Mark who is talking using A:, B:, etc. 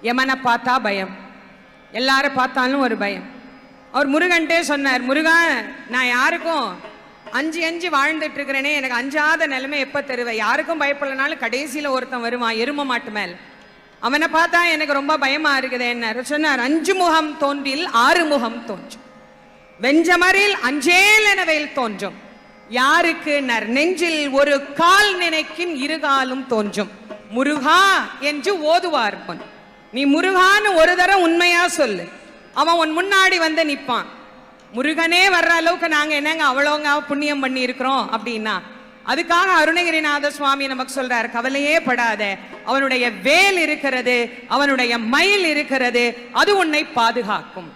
A: யமனை பார்த்தா பயம், எல்லாரும் பார்த்தாலும் ஒரு பயம். அவர் முருகன்ட்டே சொன்னார், முருகா நான் யாருக்கும் அஞ்சு அஞ்சு வாழ்ந்துட்டு இருக்கிறேனே, எனக்கு அஞ்சாத நிலைமை எப்ப தருவ? யாருக்கும் பயப்படலனாலும் கடைசியில ஒருத்தன் வருவான் எரும மாட்டு மேல, அவனை பார்த்தா எனக்கு ரொம்ப பயமா இருக்குது என்ன சொன்னார். 5 முகம் தோன்றில் 6 முகம் தோன்றும், வெஞ்சமரில் அஞ்சேல் எனவேல் தோன்றும். யாருக்கு நெஞ்சில் ஒரு கால் நினைக்கும் 2 காலும் தோன்றும். முருகா என்று ஓதுவார். நீ முருகான்னு ஒரு தரம் உண்மையா சொல்லு, அவன் உன் முன்னாடி வந்து நிப்பான். முருகனே வர்ற அளவுக்கு நாங்க என்னங்க அவ்வளோங்க புண்ணியம் பண்ணி இருக்கிறோம் அப்படின்னா, அதுக்காக அருணகிரிநாத சுவாமி நமக்கு சொல்றார், கவலையே படாத, அவனுடைய வேல் இருக்கிறது, அவனுடைய மயில் இருக்கிறது, அது உன்னை பாதுகாக்கும்.